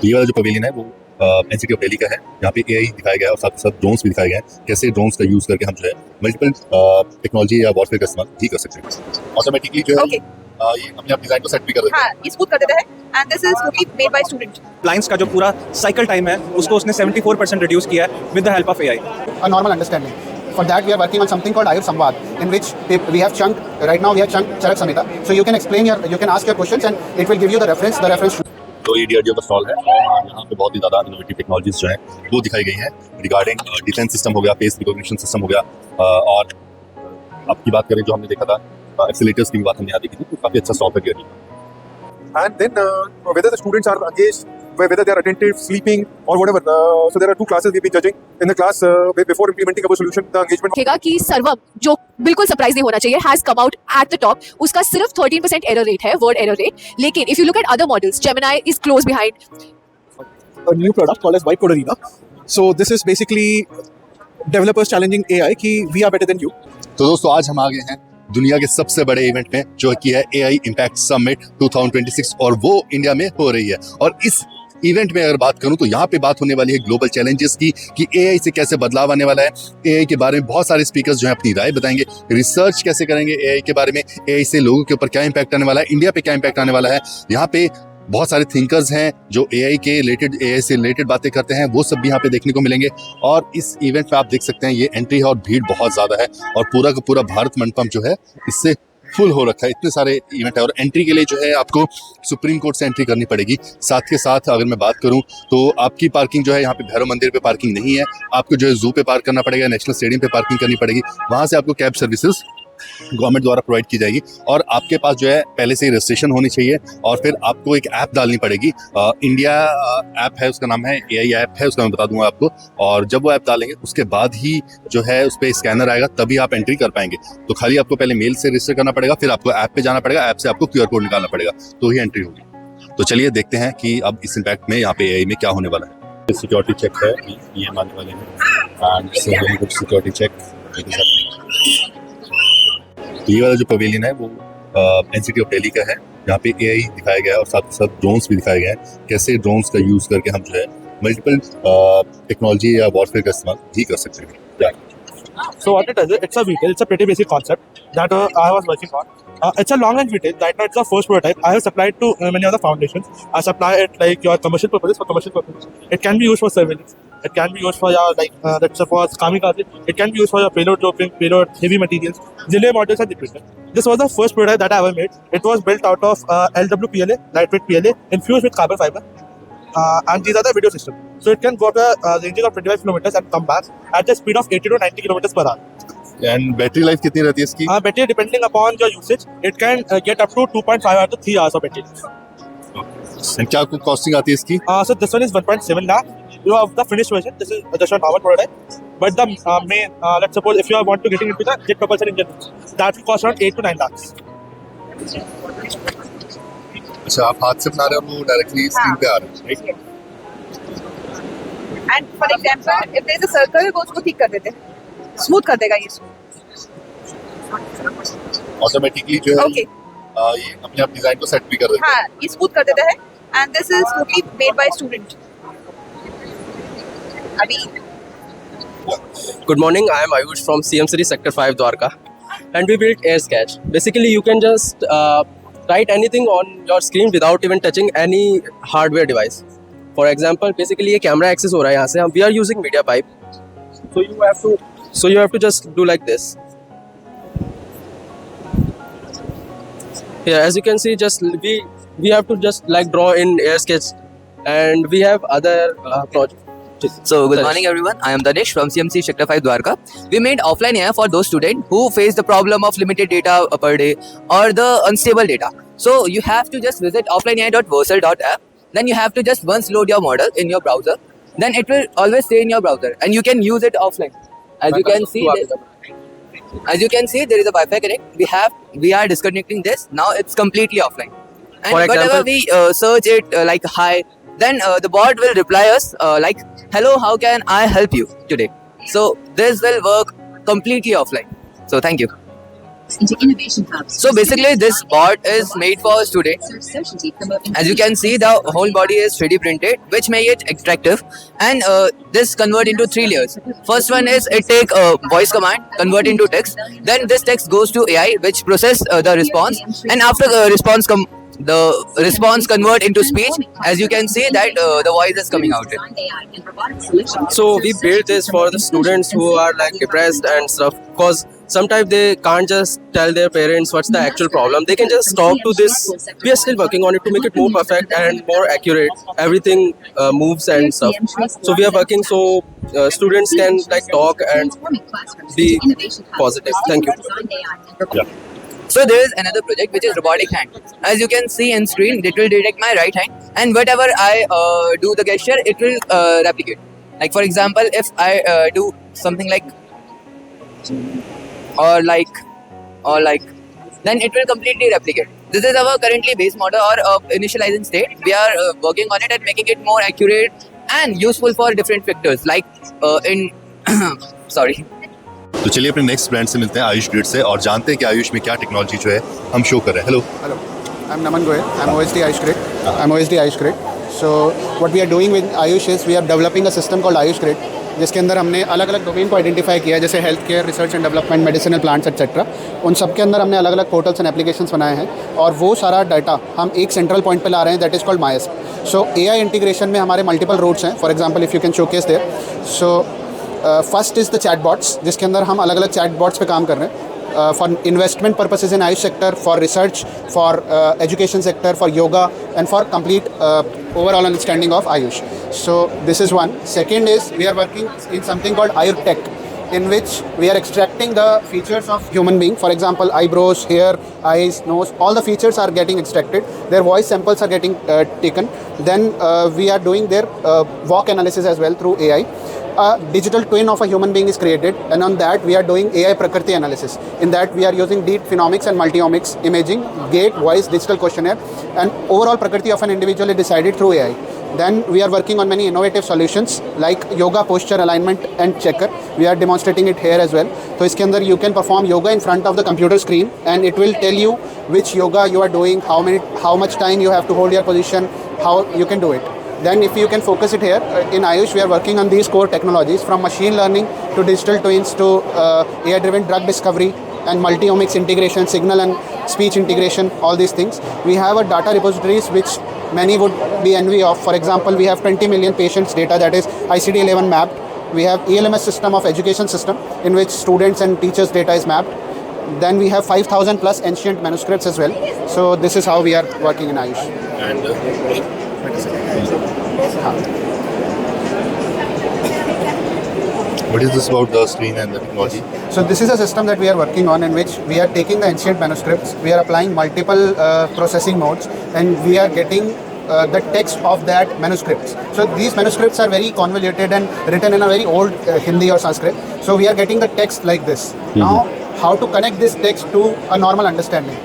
ये वाला जो पवेलियन है वो एनसीटी ऑफ दिल्ली का है। यहाँ पे एआई दिखाया गया है और साथ साथ ड्रोन्स भी दिखाए गए हैं, कैसे ड्रोन्स का यूज करके हम जो है मल्टीपल टेक्नोलॉजी या वॉरफेयर का इस्तेमाल भी कर सकते हैं। ऑटोमेटिकली जो है ये अपने आप डिजाइन को सेट भी कर देता है। हाँ, ये स्मूथ कर देता है and this is totally made by student. Clients का जो पूरा साइकिल टाइम है उसको उसने 74% रिड्यूस किया है with the help of AI. A normal understanding. For that, we are working on something called Ayur Samvad, in which we have Chunk. Right now, we have Chunk Charak Samhita. So you can ask your questions, and it will give you the reference. तो ये DRDO का stall है। यहाँ पे बहुत ही ज़्यादा innovative technologies जो हैं वो दिखाई गई हैं रिगार्डिंग डिफेंस सिस्टम हो गया, फेस रिकॉग्निशन सिस्टम हो गया, और आपकी बात करें जो हमने देखा था एक्सीलेटर्स की भी बात हमने यहाँ देखी थी, तो काफ़ी अच्छा स्टॉल है DRDO। And then whether the students are engaged, whether they are attentive, sleeping or whatever. So there are two classes we've been judging. In the class before implementing our solution, the engagement. देखेगा कि सर्वम जो बिल्कुल surprise नहीं होना चाहिए has come out at the top, उसका सिर्फ 13% एरर रेट है, वर्ड एरर रेट। लेकिन if you look at other models, Gemini is close behind. A new product called as White Code Arena. So this is basically developers challenging AI कि we are better than you. तो दोस्तों आज हम आ गए हैं दुनिया के सबसे बड़े इवेंट में जो कि है AI इम्पैक्ट समिट 2026, और वो इंडिया में हो रही है। और इस इवेंट में अगर बात करूं तो यहाँ पे बात होने वाली है ग्लोबल चैलेंजेस की कि AI से कैसे बदलाव आने वाला है। AI के बारे में बहुत सारे स्पीकर्स जो हैं अपनी राय बताएंगे, रिसर्च कैसे करेंगे AI के बारे में, AI से लोगों के ऊपर क्या इम्पैक्ट आने वाला है, इंडिया पे क्या इम्पैक्ट आने वाला है। यहाँ पे बहुत सारे थिंकर्स हैं जो AI से रिलेटेड बातें करते हैं, वो सब भी यहाँ पे देखने को मिलेंगे। और इस इवेंट में आप देख सकते हैं ये एंट्री है और भीड़ बहुत ज़्यादा है, और पूरा का पूरा भारत मंडपम जो है इससे फुल हो रखा है। इतने सारे इवेंट है और एंट्री के लिए जो है आपको सुप्रीम कोर्ट से एंट्री करनी पड़ेगी। साथ के साथ अगर मैं बात करूं तो आपकी पार्किंग जो है यहाँ पे भैरव मंदिर पे पार्किंग नहीं है, आपको जो है जू पे पार्क करना पड़ेगा, नेशनल स्टेडियम पे पार्किंग करनी पड़ेगी। वहाँ से आपको कैब सर्विसेज गवर्नमेंट द्वारा प्रोवाइड की जाएगी, और आपके पास जो है पहले से ही रजिस्ट्रेशन होनी चाहिए, और फिर आपको एक ऐप डालनी पड़ेगी। इंडिया ऐप है, उसका नाम है AI ऐप है, उसका मैं बता दूंगा आपको। और जब वो ऐप डालेंगे उसके बाद ही जो है उस पर स्कैनर आएगा, तभी आप एंट्री कर पाएंगे। तो खाली आपको पहले मेल से रजिस्टर करना पड़ेगा, फिर आपको ऐप पे जाना पड़ेगा, ऐप से आपको QR कोड निकालना पड़ेगा, तो ही एंट्री होगी। तो चलिए देखते हैं कि अब इस इम्पैक्ट में यहाँ पे AI में क्या होने वाला है। सिक्योरिटी चेक है, ये आने वाले हैं, एंड सिक्योरिटी चेक। ये वाला जो पवेलियन है वो एनसीटी ऑफ दिल्ली का है। यहाँ पे AI दिखाया गया है और साथ साथ ड्रोन्स भी दिखाए गए हैं, कैसे ड्रोन्स का यूज करके हम जो है मल्टीपल टेक्नोलॉजी या वॉरफेयर का इस्तेमाल भी कर सकते हैं। So what it is, it's a VTEL. It's a pretty basic concept that I was working on. It's a long range VTEL. Right now, it's the first prototype. I have supplied to many other foundations. I supply it like your commercial purposes. For commercial purposes, it can be used for surveillance. It can be used for your let's say for kamikaze. It can be used for your payload dropping, payload heavy materials. Relay modules and equipment. This was the first prototype that I ever made. It was built out of LWPLA, lightweight PLA, infused with carbon fiber. And these are the video system. So it can go up a range of 25 kilometers and come back at the speed of 80 to 90 kilometers per hour. And battery life कितनी रहती है इसकी? Battery depending upon your usage, it can get up to 2.5 hours to 3 hours of battery. And क्या कुछ costing आती है इसकी? So this one is 1.7 lakh. You have the finished version. This is just a normal prototype. But the main, let's suppose if you want to getting into the jet propulsion engine, that will cost around 8 to 9 lakhs. अच्छा, आप हाथ से बना रहे हो, वो directly screen पे आ रहा है, right? And for example if there is a circle वो उसको ठीक कर देते हैं, स्मूथ कर देगा ये। ऑटोमेटिकली जो है ये अपने आप डिजाइन को सेट भी कर देता है। हाँ, ये स्मूथ कर देता है and this is totally made by student. अभी Good morning, I am Ayush from CMCD Sector 5 Dwarka, and we built Air Sketch. Basically, you can just write anything on your screen without even touching any hardware device. For example, basically ये camera access हो रहा है यहाँ से, we are using media pipe. So you have to just do like this. Yeah, as you can see, just we have to just like draw in Air Sketch, and we have other projects. So good morning everyone, I am Danish from CMC Sector 5 Dwarka. We made offline AI for those students who face the problem of limited data per day or the unstable data. So you have to just visit offlineai.versal.app. Then you have to just once load your model in your browser. Then it will always stay in your browser and you can use it offline. As you can see, there is a Wi-Fi connect. We are disconnecting this. Now it's completely offline. And whenever we search it like hi, then the bot will reply us like, hello, how can I help you today? So this will work completely offline. So thank you. into innovation hubs. So basically, this bot is made for students. Serve socially, promote As you can see, the whole body is 3D printed, which make it attractive. And this convert into 3 layers. First one is it take a voice command, convert into text. Then this text goes to AI, which process the response. And after the response convert into speech. As you can see that the voice is coming out. So we built this for the students who are like depressed and stuff, because sometimes they can't just tell their parents what's the actual problem. They can just talk to this. We are still working on it to make it more perfect and more accurate. Everything moves and stuff. So we are working so students can like talk and be positive. Thank you. Yeah. So there is another project which is robotic hand. As you can see in screen, it will detect my right hand, and whatever I do the gesture, it will replicate. Like for example, if I do something like or like, then it will completely replicate. This is our currently base model or initializing state. We are working on it and making it more accurate and useful for different factors. Like in sorry. तो चलिए अपने next brand से मिलते हैं Ayush grid से और जानते हैं कि आयुष में क्या टेक्नोलॉजी जो है हम शो कर रहे हैं. Hello. Hello, I'm Naman Goyal. I'm OSD Ayush Grid. So what we are doing with Ayush is we are developing a system called Ayush Grid, जिसके अंदर हमने अलग अलग डोमेन को आइडेंटिफाई किया है, जैसे health care, research and development, medicinal plants etcetera. उन सब के अंदर हमने अलग अलग पोर्टल्स एंड एप्लीकेशंस बनाए हैं और वो सारा डाटा हम एक सेंट्रल पॉइंट पे ला रहे हैं, दैट इज़ कॉल्ड मायस्प. सो AI इंटीग्रेशन में हमारे मल्टीपल रूट्स हैं. For example if you can showcase there. So first is the chatbots, जिसके अंदर हम अलग अलग चैटबॉट्स पे काम कर रहे हैं for investment purposes in Ayush sector, for research, for education sector, for yoga and for complete overall understanding of Ayush. So this is one. Second is we are working in something called Ayurtech, in which we are extracting the features of human being. For example, eyebrows, hair, eyes, nose, all the features are getting extracted. Their voice samples are getting taken. Then we are doing their walk analysis as well through AI. A digital twin of a human being is created, and on that we are doing AI Prakriti analysis. In that we are using deep phenomics and multiomics imaging, gait, voice, digital questionnaire, and overall Prakriti of an individual is decided through AI. Then we are working on many innovative solutions like yoga posture alignment and checker. We are demonstrating it here as well. So इसके अंदर you can perform yoga in front of the computer screen, and it will tell you which yoga you are doing, how much time you have to hold your position, how you can do it. Then if you can focus it here, in Ayush we are working on these core technologies, from machine learning to digital twins to AI-driven drug discovery and multi-omics integration, signal and speech integration, all these things. We have a data repositories which many would be envy of. For example, we have 20 million patients data that is ICD-11 mapped. We have ELMS system of education system in which students and teachers data is mapped. Then we have 5,000 plus ancient manuscripts as well. So this is how we are working in Ayush. And what is this about the screen and the technology? So this is a system that we are working on, in which we are taking the ancient manuscripts, we are applying multiple processing modes, and we are getting the text of that manuscripts. So these manuscripts are very convoluted and written in a very old Hindi or Sanskrit. So we are getting the text like this. Now, how to connect this text to a normal understanding?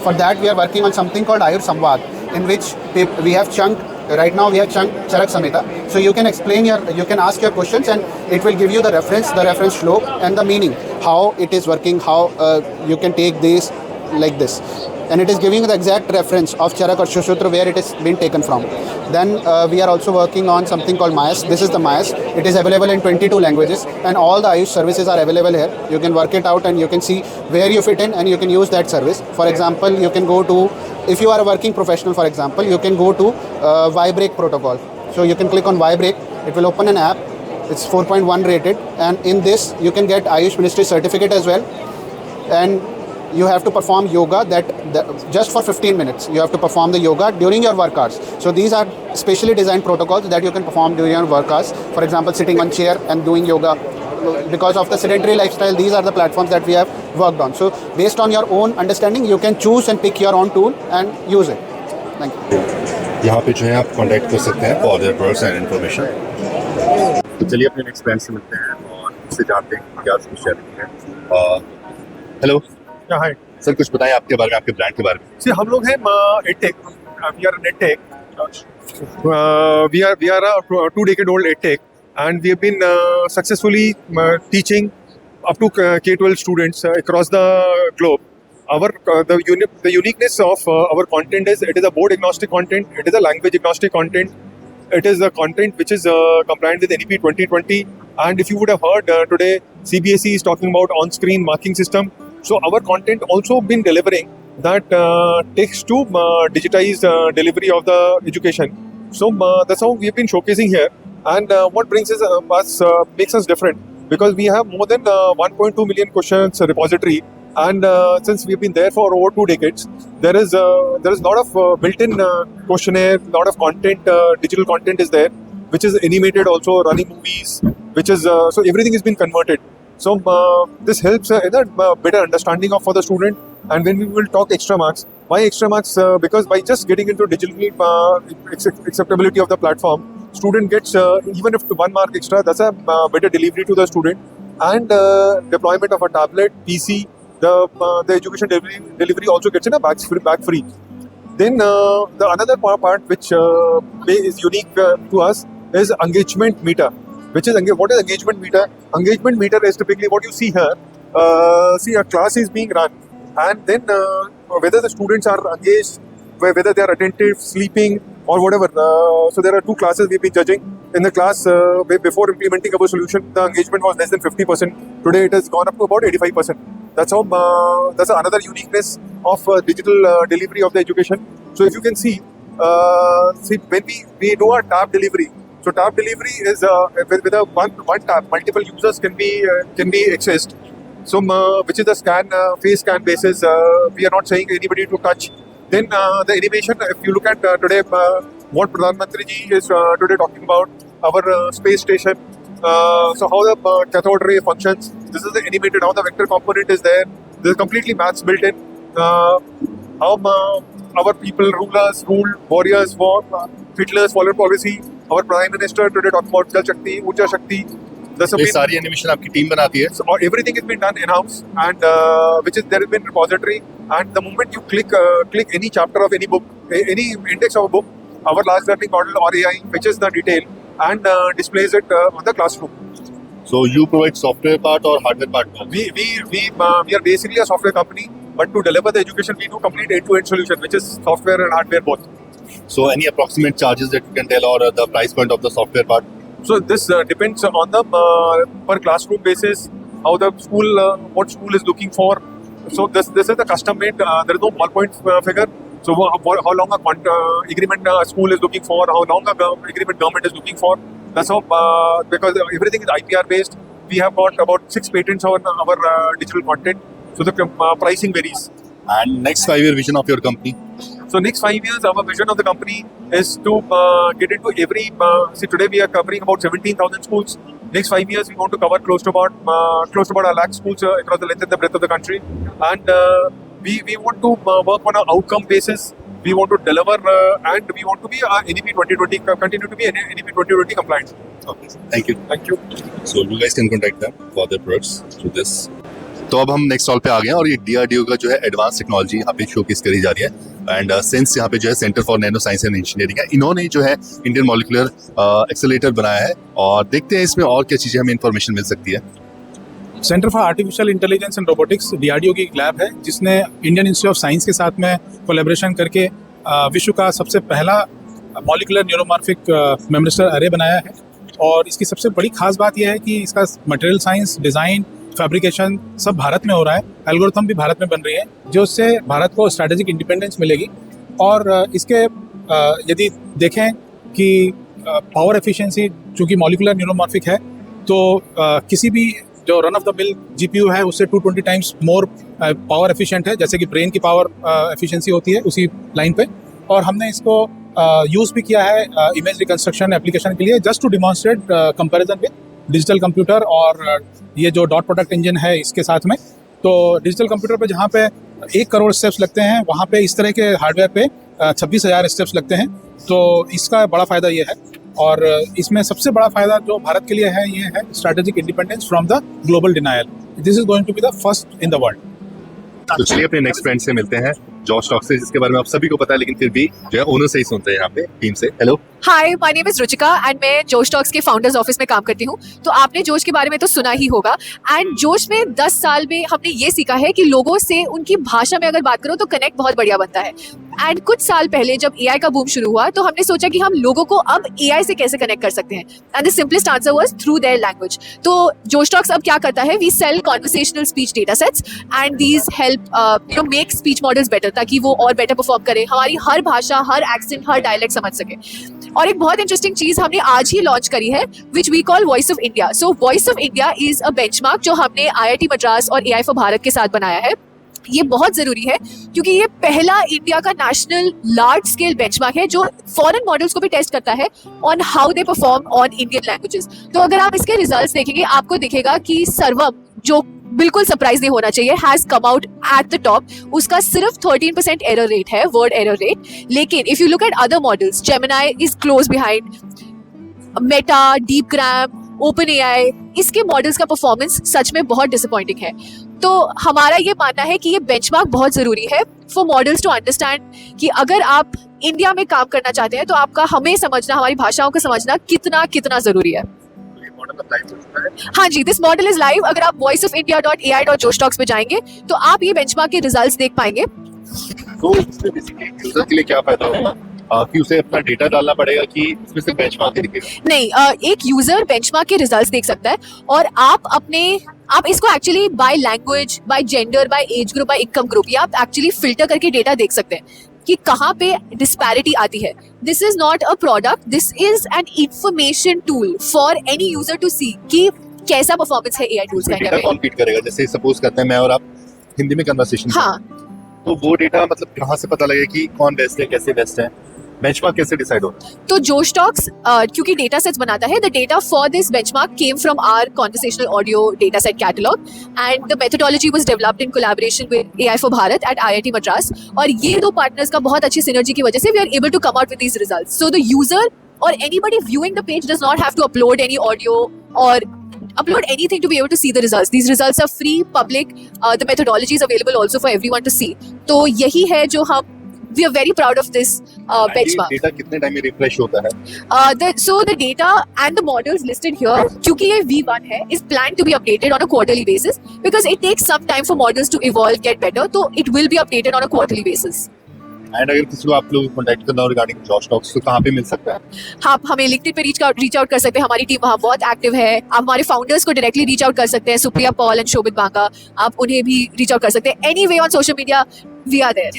For that, we are working on something called Ayur Samvad, in which we have chunked. Right now we have chunked Charak Samhita. So you can you can ask your questions, and it will give you the reference shlok and the meaning, how it is working, how you can take this like this. And it is giving the exact reference of Charak or Shushruta where it is been taken from. Then we are also working on something called Mayas. This is the Mayas. It is available in 22 languages, and all the Ayush services are available here. You can work it out and you can see where you fit in, and you can use that service. For example, you can go to, if you are a working professional, for example, you can go to Vibrake protocol. So you can click on Vibrake. It will open an app. It's 4.1 rated, and in this you can get Ayush Ministry certificate as well. And you have to perform yoga just for 15 minutes. You have to perform the yoga during your work hours. So these are specially designed protocols that you can perform during your work hours. For example, sitting on chair and doing yoga. Because of the sedentary lifestyle, these are the platforms that we have worked on. So based on your own understanding, you can choose and pick your own tool and use it. Thank you. यहाँ पे जो है आप contact कर सकते हैं for their products and information. तो चलिए अपने नेक्स्ट ब्रांड से मिलते हैं और उससे जानते हैं क्या स्पेशलिटी है. हेलो. Yeah, hi. सर कुछ बताएं आपके बारे में, आपके ब्रांड के बारे में. See, हम लोग हैं EdTech. We are an EdTech. We are a 2-decade-old EdTech, and we have been successfully teaching up to K-12 students across the globe. the uniqueness of our content is it is a board agnostic content, it is a language agnostic content, it is a content which is compliant with NEP 2020. And if you would have heard today, CBSE is talking about on-screen marking system. So our content also been delivering that takes to digitized delivery of the education. So that's how we've been showcasing here. And what brings us makes us different because we have more than 1.2 million questions repository. And since we've been there for over 2 decades, there is a lot of built-in questionnaire, lot of content, digital content is there, which is animated also, running movies, which is so everything has been converted. So this helps in a better understanding of for the student. And when we will talk extra marks, why extra marks? Because by just getting into digital acceptability of the platform, student gets even if 1 mark extra, that's a better delivery to the student. And deployment of a tablet, PC. The education delivery also gets in a bag free. Then the another part which is unique to us is engagement meter. Which is what is engagement meter? Engagement meter is typically what you see here. See, a class is being run, and then whether the students are engaged, whether they are attentive, sleeping, or whatever. So there are 2 classes we've been judging. In the class before implementing our solution, the engagement was less than 50%. Today it has gone up to about 85%. That's how. That's another uniqueness of digital delivery of the education. So if you can see when we do our tab delivery. So tab delivery is with a one tab, multiple users can be accessed. So which is the face scan basis. We are not saying anybody to touch. Then the animation. If you look at today, what Pradhan Mantri ji is today talking about our space station. So how the cathode ray functions. This is the animated. How the vector component is there. This is completely maths built in. How our people, rulers, ruled, warriors, war, Hitler's followed policy. Our Prime Minister today talking about Jal Shakti, Ucha Shakti. ये सारी animation आपकी team बनाती है? So everything has been done in-house, and which is there has been repository. And the moment you click any chapter of any book, any index of a book, our large learning model or AI fetches the detail and displays it on the classroom. So you provide software part or hardware part? We are basically a software company, but to deliver the education, we do complete end-to-end solution, which is software and hardware both. So any approximate charges that you can tell, or the price point of the software part? So this depends on the per classroom basis, how the school, what school is looking for. So this is the custom made. There is no ballpoint figure. So how long a agreement school is looking for, how long a agreement government is looking for. That's how because everything is IPR based. We have got about 6 patents on our digital content. So the pricing varies. And next 5-year vision of your company? So next 5 years, our vision of the company is to get into every. See, today we are covering about 17,000 schools. Next 5 years, we want to cover close to about 1 lakh schools across the length and the breadth of the country. And we want to work on an outcome basis. We want to deliver, and we want to be NEP 2020 continue to be NEP 2020 compliant. Okay, thank you. Thank you. So you guys can contact them for their products through this. तो अब हम next stall पे आ गए हैं और ये DRDO का जो है एडवांस टेक्नोलॉजी यहाँ पे शोकेस करी जा रही है एंड सेंस यहाँ पे जो है centre for nano science and engineering है, इन्होंने जो है इंडियन मॉलिक्यूलर एक्सेलरेटर बनाया है और देखते हैं इसमें और क्या चीज़ें हमें इन्फॉर्मेशन मिल सकती है। Centre for artificial intelligence and robotics DRDO की एक लैब है जिसने इंडियन इंस्टीट्यूट ऑफ साइंस के साथ में कोलैबोरेशन करके विश्व का सबसे पहला मॉलिक्यूलर न्यूरोमॉर्फिक मेमोरिस्टर अरे बनाया है। और इसकी सबसे बड़ी खास बात यह है कि इसका मटेरियल साइंस, डिज़ाइन, फैब्रिकेशन सब भारत में हो रहा है, एल्गोरिथम भी भारत में बन रही है, जो उससे भारत को स्ट्रैटेजिक इंडिपेंडेंस मिलेगी। और इसके यदि देखें कि पावर एफिशिएंसी चूँकि मॉलिक्यूलर न्यूरोमॉर्फिक है तो किसी भी जो run of the mill GPU है उससे 220 टाइम्स मोर पावर एफिशिएंट है, जैसे कि ब्रेन की पावर एफिशिएंसी होती है उसी लाइन पे। और हमने इसको यूज़ भी किया है इमेज रिकंस्ट्रक्शन एप्लीकेशन के लिए, just to demonstrate comparison with digital computer और ये जो डॉट प्रोडक्ट इंजन है इसके साथ में। तो डिजिटल कंप्यूटर पे जहाँ पे 1 करोड़ स्टेप्स लगते हैं वहाँ पे इस तरह के हार्डवेयर पे 26,000 स्टेप्स लगते हैं। तो इसका बड़ा फ़ायदा ये है और इसमें सबसे बड़ा फ़ायदा जो भारत के लिए है ये है strategic independence from the global denial. This is going to be the first in the world. तो चलिए अपने नेक्स्ट फ्रेंड से मिलते हैं जॉश टॉक से, जिसके बारे में आप सभी को पता है, लेकिन फिर भी जो है ओनर से ही सुनते हैं यहाँ पे टीम से। Hello, hi, my name is Ruchika and मैं जोश टॉक्स के फाउंडर्स ऑफिस में काम करती हूँ। तो आपने जोश के बारे में तो सुना ही होगा। एंड जोश में 10 साल में हमने ये सीखा है कि लोगों से उनकी भाषा में अगर बात करो तो कनेक्ट बहुत बढ़िया बनता है। एंड कुछ साल पहले जब एआई का बूम शुरू हुआ तो हमने सोचा कि हम लोगों को अब एआई से कैसे कनेक्ट कर सकते हैं, and the simplest answer was through their language. तो जोश टॉक्स अब क्या करता है, we sell conversational speech data sets and these help make speech models better, ताकि वो और बेटर परफॉर्म करें, हमारी हर भाषा, हर एक्सेंट, हर डायलेक्ट समझ सके। और एक बहुत इंटरेस्टिंग चीज हमने आज ही लॉन्च करी है which we call Voice of India. So Voice of India is a benchmark जो हमने IIT मद्रास और AI फॉर भारत के साथ बनाया है। ये बहुत जरूरी है क्योंकि ये पहला इंडिया का नेशनल लार्ज स्केल बेंचमार्क है जो फॉरेन मॉडल्स को भी टेस्ट करता है on how they perform on Indian languages. तो अगर आप इसके रिजल्ट्स देखेंगे आपको दिखेगा कि सर्वम, जो बिल्कुल सरप्राइज नहीं होना चाहिए, has come out at the top. उसका सिर्फ 13% एरर रेट है, वर्ड एरर रेट। लेकिन if you look at other models, Gemini is close behind, Meta, Deepgram, open AI, इसके मॉडल्स का परफॉर्मेंस सच में बहुत डिसअपॉइंटिंग है। तो हमारा ये मानना है कि ये बेंचमार्क बहुत जरूरी है फॉर मॉडल्स टू अंडरस्टैंड कि अगर आप इंडिया में काम करना चाहते हैं तो आपका हमें समझना, हमारी भाषाओं को समझना कितना कितना जरूरी है। हाँ जी, दिस मॉडल इज लाइव। अगर आप voiceofindia.ai.joshtalks पे जाएंगे तो आप ये बेंचमार्क के रिजल्ट्स देख पाएंगे। तो इसमें बेसिकली यूजर के लिए क्या फायदा होगा कि उसे अपना डेटा डालना पड़ेगा कि इसमें सिर्फ बेंचमार्क ही दिखेगा? नहीं, एक यूजर बेंचमार्क के रिजल्ट्स देख सकता है और आप इसको actually by language, by gender, by age group, by income group, ये आप एक्चुअली फिल्टर करके डेटा देख सकते हैं कि कहाँ पे डिस्पैरिटी आती है। This is not a product, this is an information tool for any user to see कि कैसा परफॉर्मेंस है AI टूल्स का इंडिया में। कौन फीड करेगा? जैसे सपोज करते हैं मैं और आप हिंदी में कन्वर्सेशन, हाँ, तो वो डेटा मतलब कहाँ से पता लगेगा कि कौन बेस्ट है, कैसे बेस्ट है? बेंचमार्क कैसे डिसाइड होगा? तो जोश टॉक्स क्योंकि डेटा सेट्स बनाता है, the data for this benchmark came from our conversational audio data set catalogue and the methodology was developed in collaboration with AI for Bharat at IIT Madras. और ये दो पार्टनर्स का बहुत अच्छी सिनर्जी की वजह से we are able to come out with these results. So the user or anybody viewing the page does not have to upload any audio or upload anything to be able to see the results. These results are free, public. The methodology is available also for everyone to see. तो यही है जो हम we are very proud of this benchmark. Data कितने time में refresh होता है? So the data and the models listed here, क्योंकि ये V1 है, is planned to be updated on a quarterly basis because it takes some time for models to evolve, get better. So it will be updated on a quarterly basis. And अगर किसी को आप लोग contact करना हो regarding Josh talks तो कहाँ पे मिल सकता है? हाँ, हमें लिंक्डइन पे रीच आउट कर सकते हैं, हमारी टीम वहाँ बहुत एक्टिव है। आप हमारे फाउंडर्स को डायरेक्टली रीच आउट कर सकते हैं, सुप्रिया पॉल एंड शोभित बांका, आप उन्हें भी रीच आउट कर सकते हैं। Anyway on social media we are there.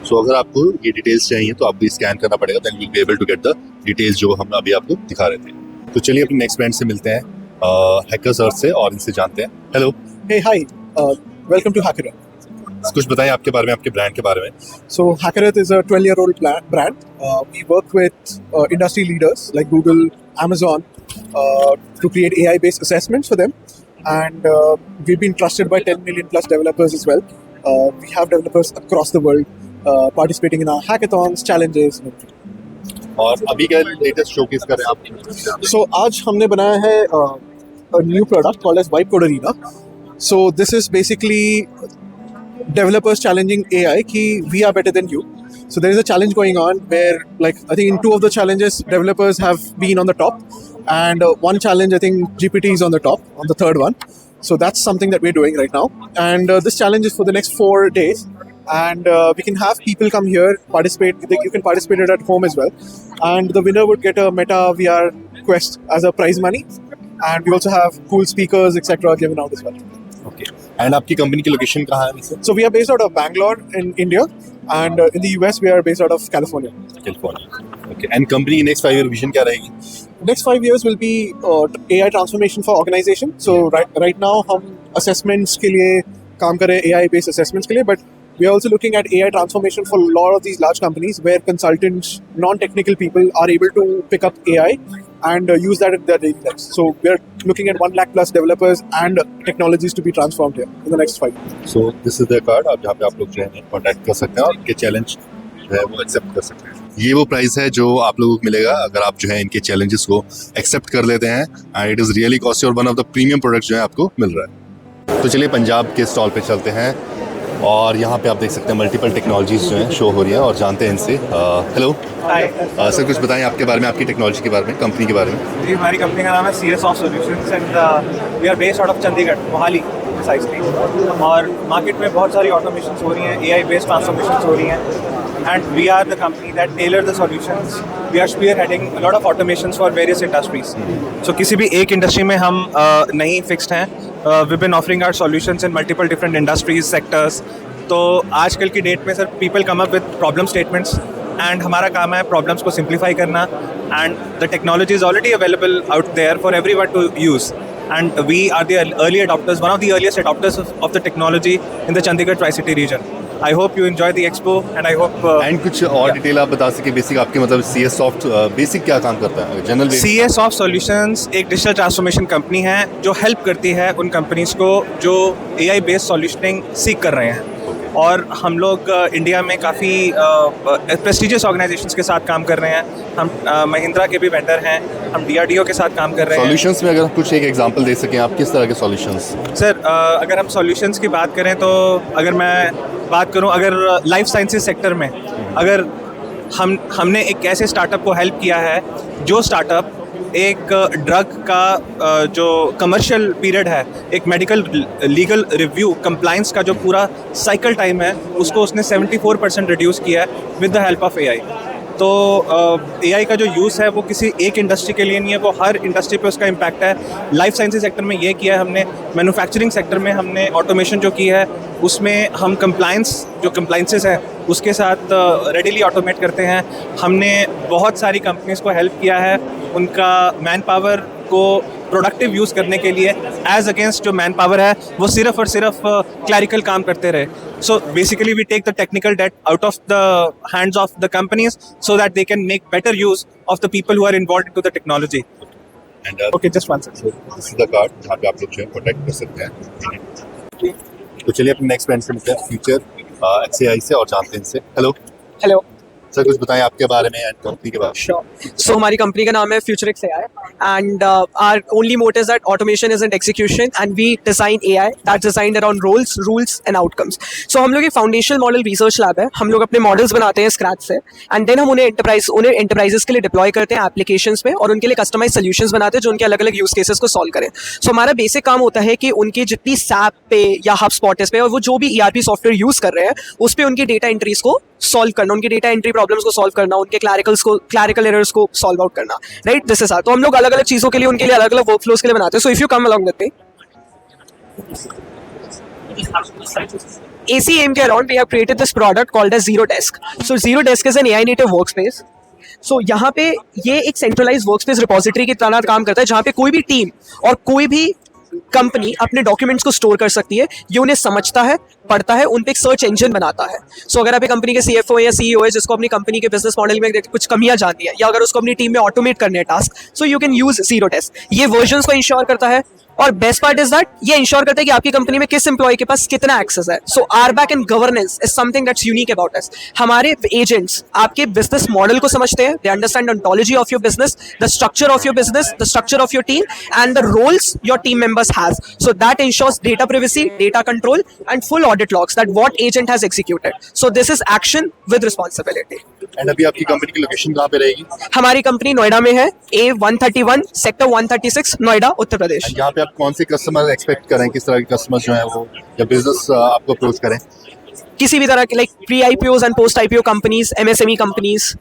So अगर आपको ये डिटेल्स चाहिए तो आपको स्कैन करना पड़ेगा, then you will be able to get the details जो हम अभी आपको दिखा रहे थे। तो चलिए अपने नेक्स्ट ब्रांड से मिलते हैं, हैकर्स अर्थ से, और इनसे जानते हैं। Hello, Hey, hi. Welcome to HackerEarth. कुछ बताएं आपके बारे में, आपके ब्रांड के बारे में। So HackerEarth is a 12-year-old brand. We work with industry leaders like Google, Amazon to create AI-based assessments for them. And we've been trusted by 10 million plus developers as well. We have developers across the world participating in our hackathons, challenges. और अभी का latest showcase कर रहे हैं आप? So आज हमने बनाया है a new product called as Vibe Code Arena. So this is basically developers challenging AI ki we are better than you. So there is a challenge going on where, like, I think in 2 of the challenges developers have been on the top, and one challenge I think GPT is on the top on the 3rd one. So that's something that we're doing right now, and this challenge is for the next 4 days, and we can have people come here participate. You can participate it at home as well, and the winner would get a Meta VR Quest as a prize money, and we also have cool speakers etc. given out as well. Okay, and आपकी company की location कहाँ है वैसे? So we are based out of Bangalore in India, and in the US we are based out of California. California. Okay, and company की next 5 year vision क्या रहेगी? Next 5 years will be AI transformation for organization. So right now हम assessments के लिए काम कर रहे हैं, AI based assessments के लिए, but we are also looking at AI transformation for a lot of these large companies where consultants, non-technical people are able to pick up AI and use that in their daily lives. So we are looking at 1 lakh plus developers and technologies to be transformed here in the next 5 years. So this is the card, आप जहाँ पे आप लोग जो है contact कर सकते हैं और इनके चैलेंज जो है वो एक्सेप्ट कर सकते हैं। ये वो प्राइस है जो आप लोगों को मिलेगा अगर आप जो है इनके चैलेंजेस को एक्सेप्ट कर लेते हैं, and it is really costly और one of the premium products जो है आपको मिल रहा है। तो चलिए पंजाब के स्टॉल पे चलते हैं। और यहाँ पे आप देख सकते हैं मल्टीपल टेक्नोलॉजीज जो हैं शो हो रही हैं और जानते हैं इनसे। हेलो सर, कुछ बताएं आपके बारे में, आपकी टेक्नोलॉजी के बारे में, कंपनी के बारे में। जी, हमारी कंपनी का नाम है CS Soft Solutions and we are based out of Chandigarh, Mohali precisely. और मार्केट में बहुत सारी ऑटोमेशन हो रही हैं, AI बेस्ड ट्रांसफॉर्मेशन हो रही हैं, and we are the company that tailor the solutions. We are spearheading a lot of automations for various industries. So किसी भी एक इंडस्ट्री में हम नहीं फिक्स्ड हैं। We been offering our solutions in multiple different industries sectors. तो आजकल की डेट में sir people come up with problem statements and हमारा काम है प्रॉब्लम्स को सिंप्लीफाई करना, and the technology is already available out there for everyone to use, and we are the early adopters, one of the earliest adopters of the technology in the Chandigarh Tri-City region. I hope you enjoy the expo and I hope and कुछ और detail आप बता सके basic आपके, मतलब CS Soft basic क्या काम करता है जनरल? CS Soft Solutions एक डिजिटल ट्रांसफॉर्मेशन कंपनी है जो हेल्प करती है उन कंपनीज को जो AI बेस्ड सॉल्यूशनिंग सीख कर रहे हैं। और हम लोग इंडिया में काफ़ी प्रेस्टिजियस ऑर्गेनाइजेशंस के साथ काम कर रहे हैं। हम महिंद्रा के भी वेंडर हैं, हम DRDO के साथ काम कर रहे हैं। सॉल्यूशंस में अगर कुछ एक एग्जांपल दे सकें आप, किस तरह के सॉल्यूशंस? सर अगर हम सॉल्यूशंस की बात करें तो अगर मैं बात करूं, अगर लाइफ साइंसेज सेक्टर में अगर हमने एक ऐसे स्टार्टअप को हेल्प किया है जो स्टार्टअप एक ड्रग का जो कमर्शियल पीरियड है, एक मेडिकल लीगल रिव्यू कंप्लाइंस का जो पूरा साइकिल टाइम है, उसको उसने 74% रिड्यूस किया है with the help of AI। तो AI का जो यूज़ है वो किसी एक इंडस्ट्री के लिए नहीं है, वो हर इंडस्ट्री पे उसका इम्पैक्ट है। लाइफ साइंसेज सेक्टर में ये किया है हमने, मैन्युफैक्चरिंग सेक्टर में हमने ऑटोमेशन जो की है उसमें हम कंप्लाइंसेस हैं उसके साथ रेडिली ऑटोमेट करते हैं। हमने बहुत सारी कंपनीज को हेल्प किया है उनका मैन पावर को प्रोडक्टिव यूज़ करने के लिए, एज अगेंस्ट जो मैन पावर है वो सिर्फ और सिर्फ क्लैरिकल काम करते रहे। So basically we take the technical debt out of the hands of the companies so that they can make better use of the people who are involved into the technology. And okay, just one second, this is the card जहाँ पे आप लोग जो है contact कर सकते हैं। तो चलिए अपने नेक्स्ट फ्रेंड से मिलते हैं फ्यूचर XAI से और जानते हैं इनसे। हेलो सर, कुछ बताएं आपके बारे में एंड कंपनी के बारे में। Sure. So हमारी कंपनी का नाम है FutureX AI and our only motto is that automation isn't execution and we design AI that's designed around roles, rules and outcomes. So हम लोग एक फाउंडेशनल मॉडल रिसर्च लैब है। हम लोग अपने मॉडल्स बनाते हैं स्क्रैच से एंड देन हम उन्हें एंटरप्राइजेस के लिए डिप्लॉय करते हैं एप्लीकेशंस में और उनके लिए कस्टमाइज सोल्यूशंस बनाते हैं जो उनके अलग अलग यूज केसेस को सॉल्व करें। सो हमारा बेसिक काम होता है कि उनकी जितनी SAP पे या HubSpot पे और वो जो भी ERP सॉफ्टवेयर यूज कर रहे हैं उस पर उनकी डेटा एंट्रीज को सॉल्व करना, उनकी डेटा एंट्री प्रॉब्लम्स को सॉल्व करना, उनके क्लैरिकल एरर्स को सॉल्व आउट करना, राइट? दिस इज तो हम लोग अलग अलग चीजों के लिए उनके लिए अलग अलग वर्कफ्लोज के लिए बनाते हैं। So if you come along with me, ACM के around we have created this product called as Zero Desk. So Zero Desk is an AI native workspace. सो यहाँ पे ये एक सेंट्रलाइज वर्कस्पेस रिपोजिटरी की तरह काम करता है जहाँ पे कोई भी टीम और कोई भी कंपनी अपने डॉक्यूमेंट्स को स्टोर कर सकती है। ये उन्हें समझता है, पढ़ता है, उन पे एक सर्च इंजन बनाता है। सो अगर आप एक कंपनी के CFO या CEO है जिसको अपनी कंपनी के बिजनेस मॉडल में कुछ कमियां जाननी है या अगर उसको अपनी टीम में ऑटोमेट करने हैं task, so you can use Zero Desk। ये वर्जन्स को इंश्योर करता है और बेस्ट पार्ट इज दैट ये इंश्योर करता है कि आपकी कंपनी में किस एम्प्लॉय के पास कितना एक्सेस है। So RBAC and governance is something that's unique about us. हमारे एजेंट्स आपके बिजनेस मॉडल को समझते हैं, they understand ontology of your business, the structure of your business, the structure of your team and the roles your team members has. So that ensures data privacy, data control and full audit logs that what agent has executed. So this is action with responsibility. And अभी आपकी company की location कहाँ पे रहेगी? हमारी company Noida में है, A131 sector 136 Noida Uttar Pradesh. यहाँ पे आप कौन से कस्टमर एक्सपेक्ट करें, किस तरह के कस्टमर जो हैं वो या बिजनेस आपको अप्रोच करें? किसी भी तरह के like pre IPOs and post IPO companies, MSME companies,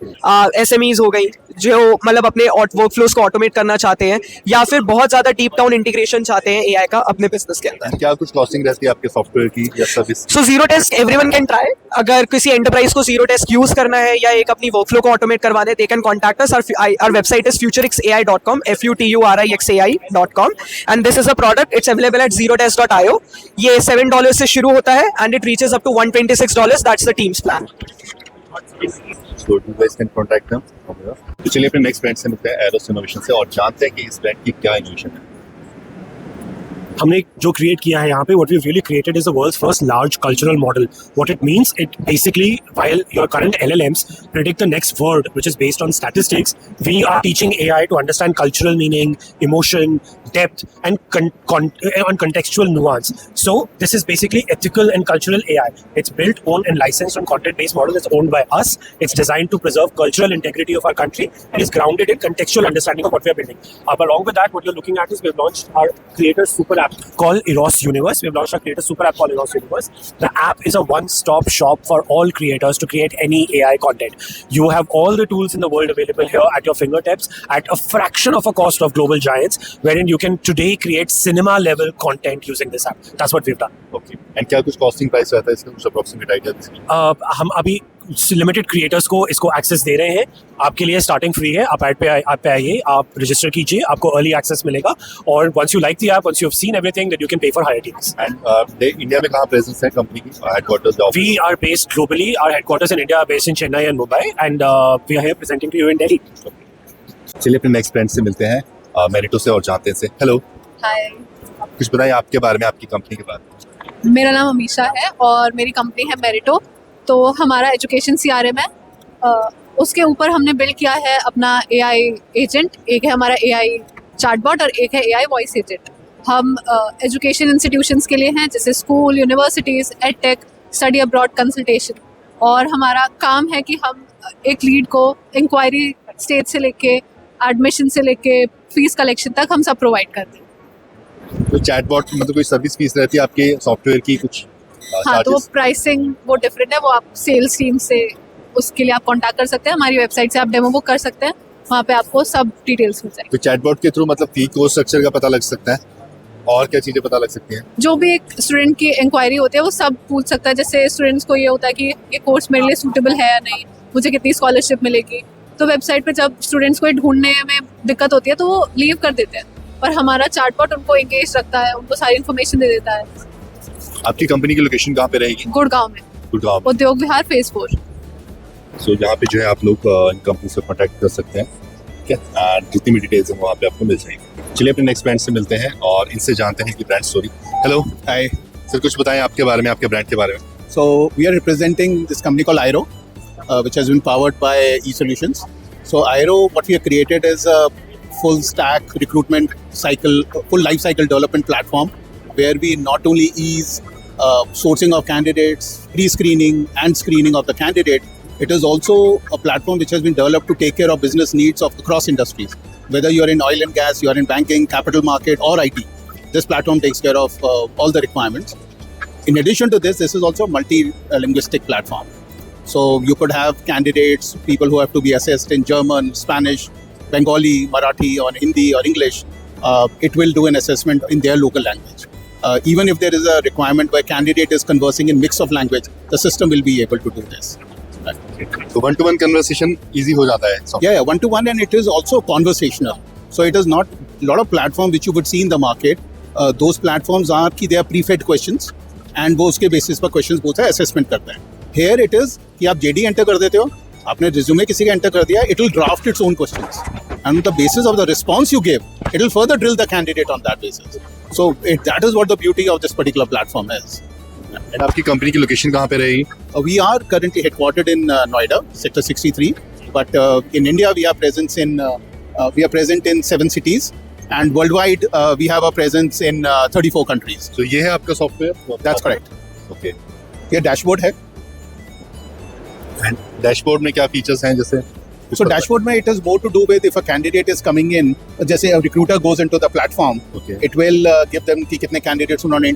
SMEs हो गई जो मतलब अपने वर्कफ्लोज को ऑटोमेट करना चाहते हैं या फिर बहुत ज्यादा डीप डाउन इंटीग्रेशन चाहते हैं AI का अपने बिजनेस के अंदर। क्या कुछ कॉस्टिंग रहती है आपके सॉफ्टवेयर की या service? So Zero Desk everyone can try. अगर किसी एंटरप्राइज को Zero Desk यूज करना है या एक अपनी वर्कफ्लो को ऑटोमेट करवाना है, they can contact us. Our website is futurexai.com, futurexai.com and this is a product, it's available at zerodesk.io। ये $7 से शुरू होता है and it reaches up to $126। That's the teams plan. So you guys can contact them. तो चलिए अपने next brand से मिलते हैं एरोस इनोवेशन से और जानते हैं कि इस ब्रांड की क्या इनोवेशन है। हमने जो क्रिएट किया है यहाँ पे, what we've really created is the world's first large cultural model. What it means, it basically, while your current LLMs predict the next word, which is based on statistics, we are teaching AI to understand cultural meaning, emotion, depth, and on contextual nuance. So this is basically ethical and cultural AI. It's built, owned, and licensed on content-based model. It's owned by us. It's designed to preserve cultural integrity of our country and is grounded in contextual understanding of what we are building. Along with that, what you're looking at is we've launched our Creator Super App called Eros Universe. We've launched our Creator Super App called Eros Universe. The app is a one-stop shop for all creators to create any AI content. You have all the tools in the world available here at your fingertips at a fraction of a cost of global giants, wherein you can today create cinema-level content using this app. That's what we've done. Okay. And क्या कुछ costing price रहता है इसका, कुछ approximate idea दीजिए? हम अभी limited creators को इसको एक्सेस दे रहे हैं. आपके लिए स्टार्टिंग फ्री है. आप ऐप पे आइए, आप रजिस्टर कीजिए, आपको अर्ली एक्सेस मिलेगा. और once you like the app, once you have seen everything, then you can pay for higher deals. And India में कहाँ प्रेजेंस है कंपनी की, headquarters? We are based globally. Our headquarters in India are based in Chennai and Mumbai, and we are here presenting to you in Delhi. चलिए अपने next friend से मिलते हैं, मेरिटो से, और जानते हैं से. हेलो, हाय, कुछ बताइए आपके बारे में, आपकी कंपनी के बारे में. मेरा नाम अमीशा है और मेरी कंपनी है मेरिटो. तो हमारा एजुकेशन CRM है. उसके ऊपर हमने बिल्ड किया है अपना AI एजेंट. एक है हमारा AI चैटबॉट और एक है AI वॉइस एजेंट. हम एजुकेशन इंस्टीट्यूशंस के लिए हैं, जैसे school, universities, edtech, study abroad consultation. और हमारा काम है कि हम एक लीड को इंक्वायरी स्टेज से लेके एडमिशन से लेके फीस कलेक्शन तक हम सब प्रोवाइड करते हैं. तो चैटबॉट मतलब कोई सर्विस फीस रहती है आपके सॉफ्टवेयर की कुछ? हाँ, तो वो प्राइसिंग वो डिफरेंट है. वो आप सेल्स टीम से उसके लिए आप कांटेक्ट कर सकते हैं. हमारी वेबसाइट से आप डेमो बुक कर सकते हैं, वहाँ पे आपको सब डिटेल्स मिल जाएगी. तो चैटबॉट के थ्रू मतलब फी कोर्स स्ट्रक्चर का पता लग सकता है, और क्या चीज़ें पता लग सकती हैं? जो भी एक स्टूडेंट की इंक्वायरी होती है वो सब पूछ सकता है. जैसे स्टूडेंट्स को ये होता है कि ये कोर्स मेरे लिए सूटेबल है या नहीं, मुझे कितनी स्कॉलरशिप मिलेगी. तो वेबसाइट पे जब स्टूडेंट्स को ढूंढने में दिक्कत होती है तो वो लीव कर देते हैं, और हमारा चैटबॉट उनको एंगेज रखता है, उनको सारी इन्फॉर्मेशन दे देता है. आपकी कंपनी की लोकेशन कहाँ पे रहेगी? गुड़गांव में, गुड़गांव में, उद्योग विहार फेज 4. सो यहाँ पे जो है आप लोग इन कंपनी से कॉन्टैक्ट कर सकते हैं. ठीक है, जितनी भी डिटेल्स हैं वहाँ पे आपको मिल जाएंगी. चलिए अपने नेक्स्ट ब्रांड से मिलते हैं और इनसे जानते हैं कि brand story. Hello, Hi. Sir कुछ बताएं आपके बारे में, आपके ब्रांड के बारे में. So we are representing this company called Airo, which has been powered by eSolutions. So Airo, what we have created is a full stack recruitment cycle, full life cycle development platform, where we not only ease sourcing of candidates, pre-screening and screening of the candidate. It is also a platform which has been developed to take care of business needs of across industries. Whether you are in oil and gas, you are in banking, capital market, or IT, this platform takes care of all the requirements. In addition to this is also a multi-linguistic platform. So you could have candidates, people who have to be assessed in German, Spanish, Bengali, Marathi, or Hindi, or English. It will do an assessment in their local language. Even if there is a requirement where candidate is conversing in mix of language, the system will be able to do this. तो one two one conversation easy हो जाता है. Yeah, one to one, and it is also conversational. So it is not a lot of platforms which you would see in the market. Those platforms are कि they are pre-fed questions, and वो उसके basis पर questions पूछता है, assessment करता है. Here it is कि आप JD enter कर देते हो, आपने resume किसी का enter कर दिया, it will draft its own questions, and on the basis of the response you give, it will further drill the candidate on that basis. So that is what the beauty of this particular platform is. And आपकी company की location कहाँ पे रहेगी? We are currently headquartered in Noida, Sector 63, but in India we are present in 7 cities, and worldwide we have a presence in 34 countries. So ये है आपका software? That's correct. Okay. ये dashboard है. And dashboard में क्या features हैं जैसे? So dashboard में it is more to do with if a candidate is coming in, जैसे a recruiter goes into the platform, okay. It will give them कि कितने candidates उन्होंने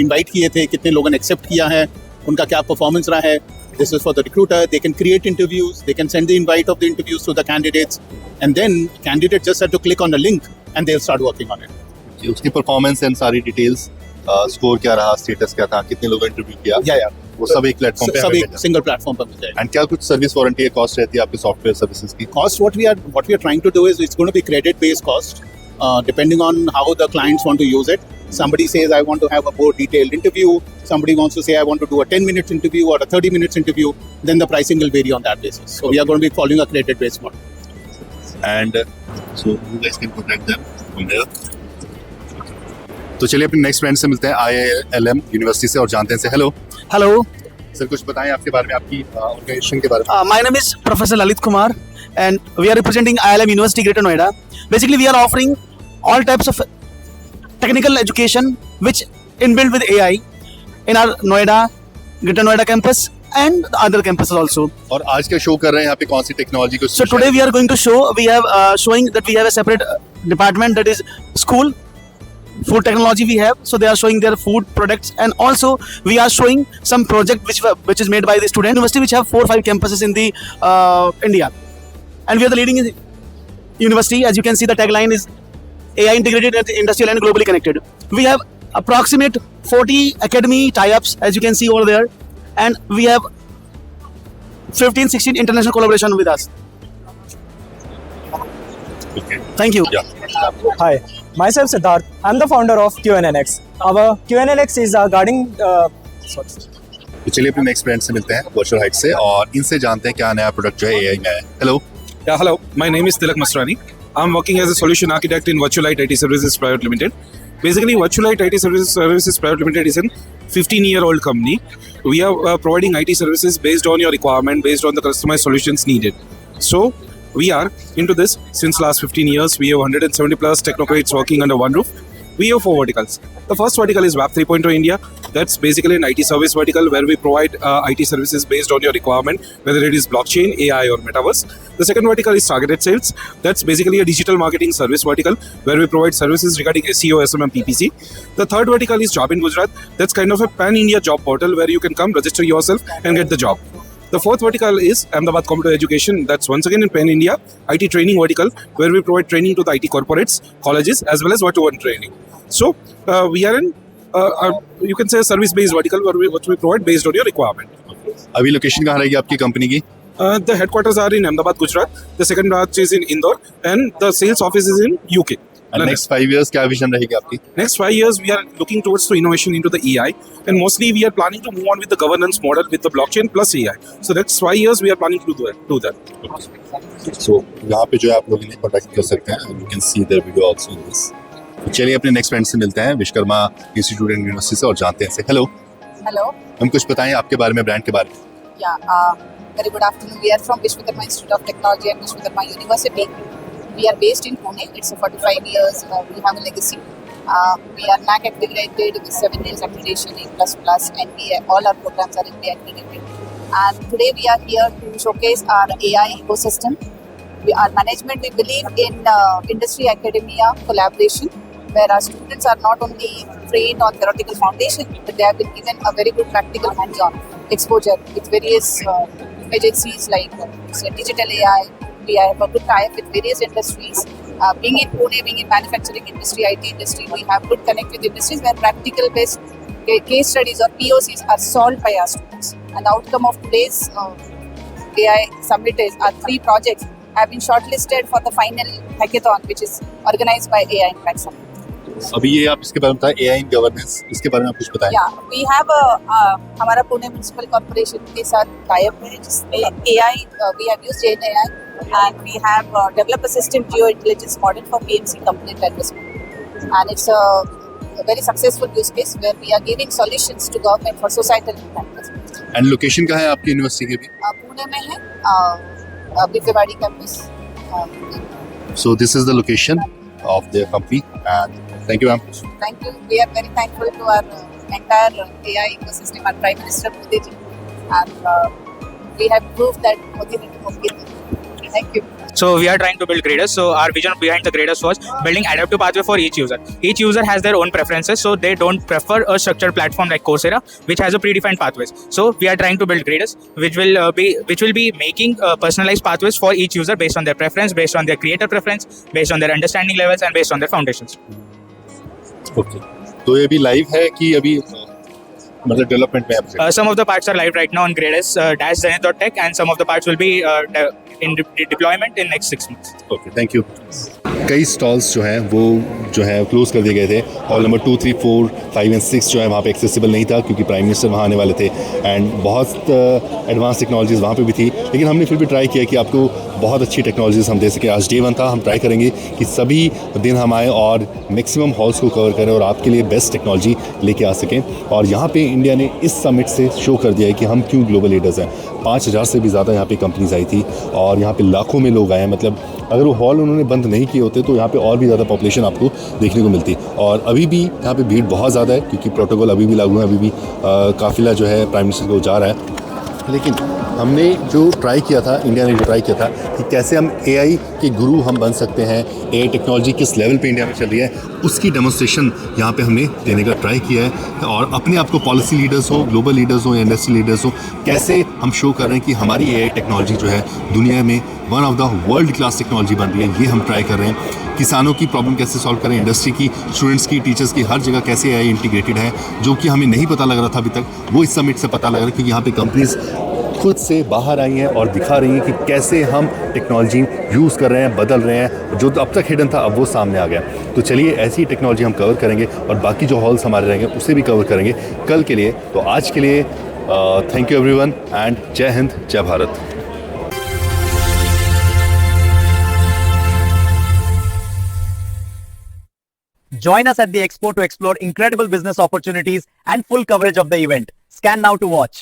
invite किए थे, कितने लोगों ने accept किया है, उनका क्या performance रहा है. This is for the recruiter. They can create interviews, they can send the invite of the interviews to the candidates, and then candidate just have to click on the link and they'll start working on it. उसकी performance and सारी details, score क्या रहा, status क्या था, कितने लोगों ने interview किया, या वो सब एक प्लेटफॉर्म पे, सब एक सिंगल प्लेटफॉर्म पर मिल जाएगा. एंड क्या कुछ सर्विस वारंटी या कॉस्ट रहती है आपके सॉफ्टवेयर सर्विसेज की? Cost, what we are trying to do is it's going to be credit based cost, depending on how the clients want to use it. Somebody says I want to have a more detailed interview, somebody wants to say I want to do a 10-minute interview or a 30-minute interview, then the pricing will vary on that basis. So we are going to be following a credit based model. And so you guys can contact them from there. तो चलिए अपने next friend से मिलते हैं IILM university से और जानते हैं से हेलो Hello, सर, कुछ बताएं आपके बारे में, आपकी ऑर्गेनाइजेशन के बारे में। my name is Professor Lalit Kumar, and we are representing IILM University Greater Noida. Basically, we are offering all types of technical education which inbuilt with AI in our Noida, Greater Noida campus and the other campuses also. और आज क्या show कर रहे हैं यहाँ पे, कौन सी technology को? So today we are going to show, we have showing that we have a separate department that is school. Food technology we have, so they are showing their food products, and also we are showing some project which is made by the student university, which have 4 or 5 campuses in the India, and we are the leading university. As you can see, the tagline is AI integrated, industrial and globally connected. We have approximate 40 academy tie-ups, as you can see over there, and we have 15-16 international collaboration with us. Okay. Thank you. Yeah. Hi, myself Siddharth. I'm the founder of QNNX. Our QNNX is guarding. तो चलिए अपने next friend से मिलते हैं virtual height से और इनसे जानते हैं क्या नया प्रोडक्ट जो है AI में है। Hello. Yeah, hello. My name is Tilak Masrani. I'm working as a solution architect in Virtualite IT Services Private Limited. Basically, Virtualite IT Services Private Limited is a 15-year-old company. We are providing IT services based on your requirement, based on the customized solutions needed. So, we are into this since last 15 years. We have 170 plus technocrats working under one roof. We have 4 verticals. The first vertical is Web 3.0 India. That's basically an IT service vertical where we provide IT services based on your requirement, whether it is blockchain, AI or metaverse. The second vertical is targeted sales. That's basically a digital marketing service vertical where we provide services regarding SEO, SMM, PPC. The third vertical is Job in Gujarat. That's kind of a pan-India job portal where you can come, register yourself and get the job. The fourth vertical is Ahmedabad Computer Education. That's once again in Pan India, IT training vertical, where we provide training to the IT corporates, colleges, as well as one-to-one training. So we are in, you can say, a service-based vertical where we provide based on your requirement. अभी location कहाँ रहेगी आपकी company की? The headquarters are in Ahmedabad, Gujarat. The second branch is in Indore, and the sales office is in UK. And next 5 years क्या vision रहेगी आपकी? Next 5 years, we are looking towards the innovation into the AI, and mostly we are planning to move on with the governance model with the blockchain plus AI. So next 5 years, we are planning to do that. So यहाँ पे जो है आप लोग इन्हें contact कर सकते हैं. You can see their video also in this. तो चलिए अपने नेक्स्ट फ्रेंड से मिलते हैं विश्वकर्मा इंस्टीट्यूट एंड यूनिवर्सिटी से और जानते हैं से हेलो। Hello. हम कुछ बताएं आपके बारे में, ब्रांड के बारे में। Yeah. Very good afternoon. We are from Vishwakarma Institute of Technology and Vishwakarma University. We are based in Pune. It's a 45 years. We have a legacy. We are NAAC accredited with 7 years accreditation in ++, and all our programs are NBA accredited. And today we are here to showcase our AI ecosystem. Our management, we believe in industry academia collaboration, where our students are not only trained on theoretical foundation, but they have been given a very good practical hands-on exposure with various agencies like Digital AI. We have a good tie-up with various industries. Being in Pune, being in manufacturing industry, IT industry, we have good connect with industries where practical-based case studies or POCs are solved by our students. And the outcome of today's AI summit is our 3 projects have been shortlisted for the final hackathon, which is organized by AI Impact Summit. अभी ये आप इसके बारे में बताएं, AI in governance, इसके बारे में आप कुछ बताएं। Yeah, we have हमारा पुणे म्युनिसिपल कॉर्पोरेशन के साथ टाइप है जिसमें AI we have used Gen AI and we have developed a system geo intelligence model for PMC complaint addressment, and it's a very successful use case where we are giving solutions to government for societal impact. And location कहाँ है आपकी university की? पुणे में है बिफेवाड़ी campus. So this is the location of their company, and thank you, ma'am. Thank you. We are very thankful to our entire AI ecosystem, our Prime Minister Modi ji, and we have proved that Modi ji will give. Thank you. So we are trying to build graders. So our vision behind the graders was building adaptive pathway for each user. Each user has their own preferences, so they don't prefer a structured platform like Coursera, which has a predefined pathways. So we are trying to build graders, which will be making personalized pathways for each user based on their preference, based on their creator preference, based on their understanding levels, and based on their foundations. Okay. तो ये भी live है कि अभी मतलब development में है? Some of the parts are live right now on Graders -zenith.tech, and some of the parts will be in deployment in next 6 months. Okay, thank you. कई स्टॉल्स जो हैं वो जो है क्लोज कर दिए गए थे और नंबर 2, 3, 4, 5 एंड 6 जो है वहाँ पे एक्सेसिबल नहीं था क्योंकि प्राइम मिनिस्टर वहाँ आने वाले थे एंड बहुत एडवांस टेक्नोलॉजीज़ वहाँ पे भी थी, लेकिन हमने फिर भी ट्राई किया कि आपको बहुत अच्छी टेक्नोलॉजीज हम दे सकें। आज डे 1 था, हम ट्राई करेंगे कि सभी दिन हम आएँ और मैक्सिमम हॉल्स को कवर करें और आपके लिए बेस्ट टेक्नोलॉजी लेके आ सकें। और यहाँ पे इंडिया ने इस समिट से शो कर दिया है कि हम क्यों ग्लोबल लीडर्स हैं। 5000 से भी ज़्यादा यहाँ पे कंपनीज आई थी और यहाँ पे लाखों में लोग आए हैं। मतलब अगर वो हॉल उन्होंने बंद नहीं किए होते तो यहाँ पे और भी ज़्यादा पॉपुलेशन आपको देखने को मिलती। और अभी भी यहाँ पे भीड़ बहुत ज़्यादा है क्योंकि प्रोटोकॉल अभी भी लागू है, अभी भी काफिला जो है प्राइम मिनिस्टर को जा रहा है। लेकिन हमने जो ट्राई किया था, इंडिया ने जो ट्राई किया था कि कैसे हम एआई के गुरु हम बन सकते हैं, एआई टेक्नोलॉजी किस लेवल पे इंडिया में चल रही है, उसकी डेमोन्स्ट्रेशन यहाँ पे हमने देने का ट्राई किया है। और अपने आप को पॉलिसी लीडर्स हो, ग्लोबल लीडर्स हो या इंडस्ट्री लीडर्स हो, कैसे हम शो कर रहे हैं कि हमारी एआई टेक्नोलॉजी जो है दुनिया में one of the world class technology बन रही है, ये हम ट्राई कर रहे हैं। किसानों की प्रॉब्लम कैसे सॉल्व करें, इंडस्ट्री की, स्टूडेंट्स की, टीचर्स की, हर जगह कैसे एआई इंटीग्रेटेड है, जो कि हमें नहीं पता लग रहा था अभी तक, वो इस समिट से पता लग रहा है। क्योंकि यहाँ पे कंपनीज खुद से बाहर आई हैं और दिखा रही हैं कि कैसे हम टेक्नोलॉजी यूज़ कर रहे हैं, बदल रहे हैं। जो अब तक हिडन था अब वो सामने आ गया। तो चलिए ऐसी टेक्नोलॉजी हम कवर करेंगे और बाकी जो हॉल्स हमारे रहेंगे उसे भी कवर करेंगे कल के लिए। तो आज के लिए थैंक यू एवरीवन एंड जय हिंद, जय Bharat. Join us at the Expo to explore incredible business opportunities and full coverage of the event. Scan now to watch.